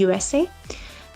USA।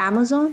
Amazon,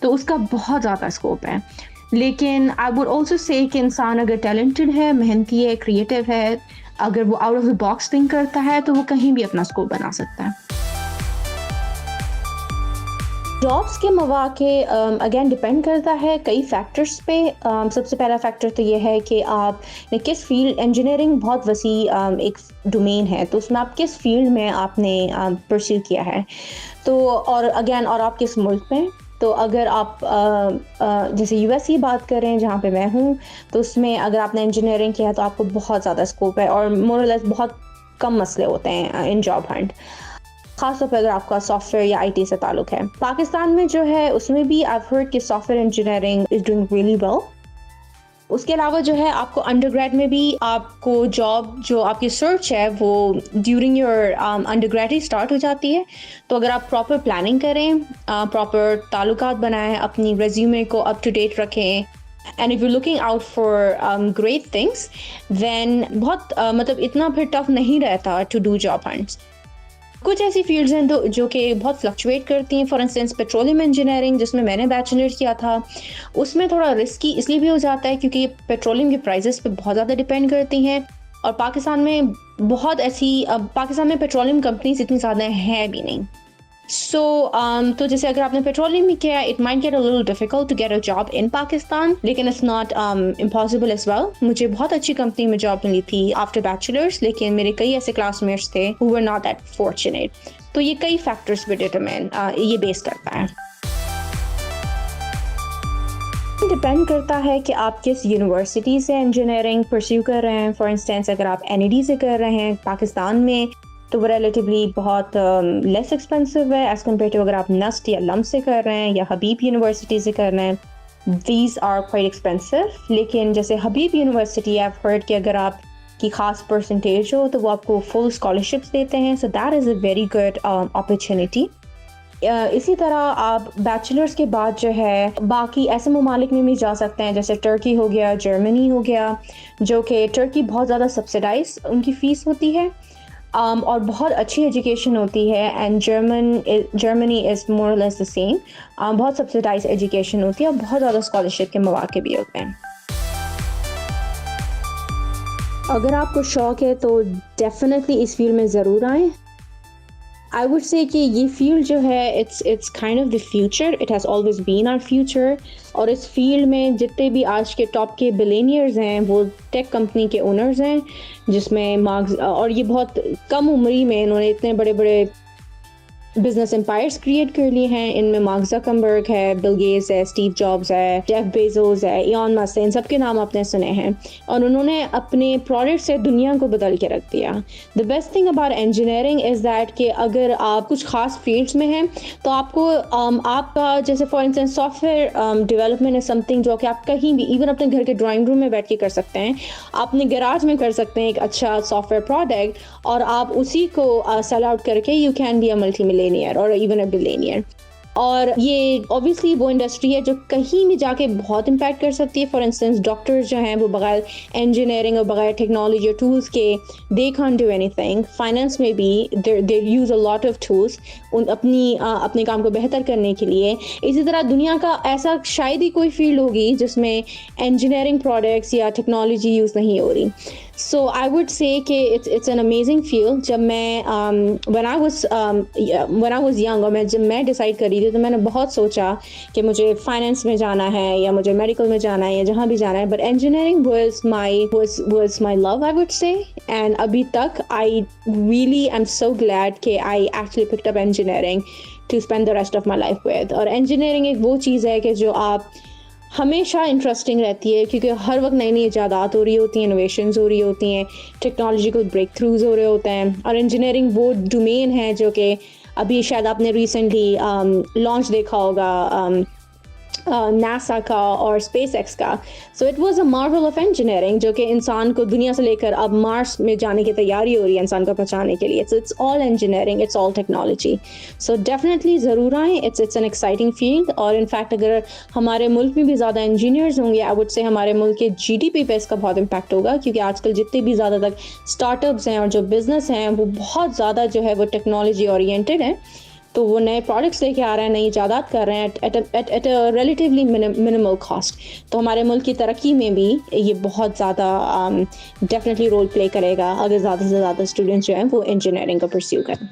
تو اس کا بہت زیادہ اسکوپ ہے. لیکن آئی ووڈ آلسو سے کہ انسان اگر ٹیلنٹڈ ہے, محنتی ہے, کریٹو ہے, اگر وہ out of the box think کرتا ہے تو وہ کہیں بھی اپنا اسکوپ بنا سکتا ہے. جابس کے مواقع اگین ڈپینڈ کرتا ہے کئی فیکٹرز پہ. سب سے پہلا فیکٹر تو یہ ہے کہ آپ نے کس فیلڈ, انجینئرنگ بہت وسیع ایک ڈومین ہے, تو اس میں آپ کس فیلڈ میں آپ نے پرسیو کیا ہے, تو اور اگین اور آپ کس ملک میں. تو اگر آپ جیسے یو ایس کی بات کریں جہاں پہ میں ہوں, تو اس میں اگر آپ نے انجینئرنگ کیا ہے تو آپ کو بہت زیادہ اسکوپ ہے اور مور اور لیس بہت کم مسئلے ہوتے ہیں ان جاب ہنٹ, خاص طور پہ اگر آپ کا سافٹ ویئر یا آئی ٹی سے تعلق ہے. پاکستان میں جو ہے اس میں بھی آئی ہرڈ کہ software engineering is doing really well. اس کے علاوہ جو ہے آپ کو انڈر گریڈ میں بھی آپ کو جاب جو آپ کی سرچ ہے وہ ڈیورنگ یور انڈر گریڈ ہی اسٹارٹ ہو جاتی ہے. تو اگر آپ پراپر پلاننگ کریں, پراپر تعلقات بنائیں, اپنی ریزیومے کو اپ ٹو ڈیٹ رکھیں, and if you looking out for great things, then بہت مطلب اتنا پھر ٹف نہیں رہتا ٹو ڈو جاب ہنٹس. کچھ ایسی فیلڈز ہیں جو کہ بہت فلکچویٹ کرتی ہیں. فار انسٹنس پیٹرولیم انجینئرنگ جس میں میں نے بیچلر کیا تھا, اس میں تھوڑا رسکی اس لیے بھی ہو جاتا ہے کیونکہ پیٹرولیم کے پرائزز پہ بہت زیادہ ڈپینڈ کرتی ہیں, اور پاکستان میں بہت ایسی پاکستان میں پیٹرولیم کمپنیز اتنی زیادہ ہیں بھی نہیں. تو جیسے اگر آپ نے پیٹرولیم میں کیا, it might get a little difficult to get a job in Pakistan, لیکن it's not impossible as well. مجھے بہت اچھی کمپنی میں جاب ملی تھی آفٹر بیچلرس, لیکن میرے کئی ایسے کلاس میٹس تھے who were not that fortunate. تو یہ کئی فیکٹرز پہ ڈیٹرمن یہ بیس کرتا ہے. ڈپینڈ کرتا ہے کہ آپ کس یونیورسٹی سے انجینئرنگ پرسیو کر رہے ہیں. فار انسٹنس اگر آپ این ای ڈی سے کر رہے ہیں پاکستان میں تو وہ ریلیٹیولی بہت لیس ایکسپینسو ہے ایز کمپیئر ٹو اگر آپ نسٹ یا لمپ سے کر رہے ہیں یا حبیب یونیورسٹی سے کر رہے ہیں. These are quite expensive. لیکن جیسے Habib university I have heard کہ اگر آپ کی خاص پرسنٹیج ہو تو وہ آپ کو فل اسکالرشپس دیتے ہیں. So that is a very good opportunity. اسی طرح آپ بیچلرس کے بعد جو ہے باقی ایسے ممالک میں بھی جا سکتے ہیں, جیسے ٹرکی ہو گیا, جرمنی ہو گیا, جو کہ ٹرکی بہت زیادہ سبسڈائز ان کی فیس ہوتی ہے اور بہت اچھی ایجوکیشن ہوتی ہے. اینڈ جرمنی از مور اور لیس دا سیم, بہت سبسڈائز ایجوکیشن ہوتی ہے اور بہت زیادہ اسکالرشپ کے مواقع بھی ہوتے ہیں. اگر آپ کو شوق ہے تو ڈیفینیٹلی اس فیلڈ میں ضرور آئیں. آئی ووڈ سے کہ یہ فیلڈ جو ہے it's kind of the future, it has always been our future. اور اس فیلڈ میں جتنے بھی آج کے ٹاپ کے بلینئرز ہیں وہ ٹیک کمپنی کے اونرز ہیں, جس میں مارکس, اور یہ بہت کم عمری میں انہوں نے اتنے بڑے بڑے بزنس امپائرس کریٹ کر لیے ہیں. ان میں مارک زکربرگ ہے, بل گیٹس ہے, اسٹیو جابز ہے, جیف بیزوس ہے, ایلن مسک ہے, ان سب کے نام آپ نے سنے ہیں, اور انہوں نے اپنے پروڈکٹ سے دنیا کو بدل کے رکھ دیا. The best thing about engineering is that کہ اگر آپ کچھ خاص فیلڈس میں ہیں تو آپ کو آپ کا جیسے for instance soft where development is some thing جو کہ آپ کہیں بھی ایون اپنے گھر کے ڈرائنگ روم میں بیٹھ کے کر سکتے ہیں. آپ اپنے گراج میں کر سکتے ہیں ایک اچھا سافٹ ویئر پروڈکٹ, اور آپ اسی کو سیل آؤٹ کر کے you can be a multi millionaire or even a billionaire. اور یہ اوبیسلی وہ انڈسٹری ہے جو کہیں بھی جا کے بہت امپیکٹ کر سکتی ہے. فار انسٹنس ڈاکٹرز جو ہیں وہ بغیر انجینئرنگ اور بغیر ٹیکنالوجی اور ٹولس کے they can't do anything. Finance میں بھی they use a lot of tools اپنے کام کو بہتر کرنے کے لیے. اسی طرح دنیا کا ایسا شاید ہی کوئی فیلڈ ہوگی جس میں انجینئرنگ پروڈکٹس یا ٹیکنالوجی یوز نہیں ہو رہی. So I would say کہ it's an amazing field. جب میں when I was young اور جب میں ڈیسائڈ کری تھی تو میں نے بہت سوچا کہ مجھے فائنینس میں جانا ہے یا مجھے میڈیکل میں جانا ہے یا جہاں بھی جانا ہے, but engineering was my love, I would say. And ابھی تک I really am so glad کہ I actually picked up engineering to spend the rest of my life with. اور انجینئرنگ ایک وہ چیز ہے کہ جو آپ ہمیشہ انٹرسٹنگ رہتی ہے کیونکہ ہر وقت نئی نئی ایجادات ہو رہی ہوتی ہیں, انوویشنز ہو رہی ہوتی ہیں, ٹیکنالوجیکل بریک تھروز ہو رہے ہوتے ہیں. اور انجینئرنگ وہ ڈومین ہے جو کہ ابھی شاید آپ نے ریسنٹلی لانچ دیکھا ہوگا ناسا کا اور اسپیس ایکس کا. So it was a marvel of engineering جو کہ انسان کو دنیا سے لے کر اب مارس میں جانے کی تیاری ہو رہی ہے انسان کو پہنچانے کے لیے. So it's all engineering, it's all technology. So definitely ضرور آئیں, اٹس این ایکسائٹنگ فیلڈ. اور انفیکٹ اگر ہمارے ملک میں بھی زیادہ انجینئرز ہوں گے, آئی وڈ سے ہمارے ملک کے جی ڈی پی پہ اس کا بہت امپیکٹ ہوگا, کیونکہ آج کل جتنے بھی زیادہ تک اسٹارٹ اپس ہیں اور جو بزنس ہیں وہ بہت زیادہ جو ہے وہ ٹیکنالوجی اورینٹیڈ ہیں. تو وہ نئے پروڈکٹس لے کے آ رہے ہیں, نئی ایجادات کر رہے ہیں at a relatively minimal cost. تو ہمارے ملک کی ترقی میں بھی یہ بہت زیادہ ڈیفینیٹلی رول پلے کرے گا اگر زیادہ سے زیادہ اسٹوڈنٹس جو ہیں وہ انجینئرنگ کا پرسیو کریں.